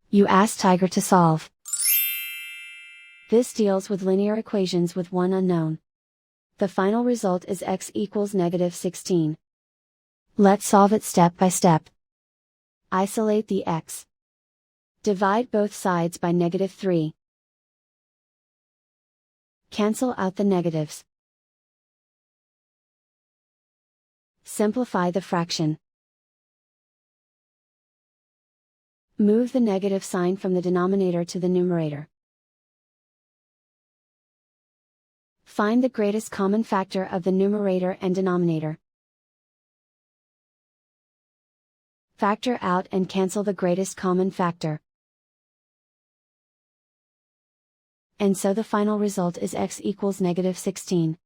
You ask Tiger to solve. This deals with linear equations with one unknown. The final result is x equals -16. Let's solve it step by step. Isolate the x. Divide both sides by -3. Cancel out the negatives. Simplify the fraction. Move the negative sign from the denominator to the numerator. Find the greatest common factor of the numerator and denominator. Factor out and cancel the greatest common factor. And so the final result is x equals -16.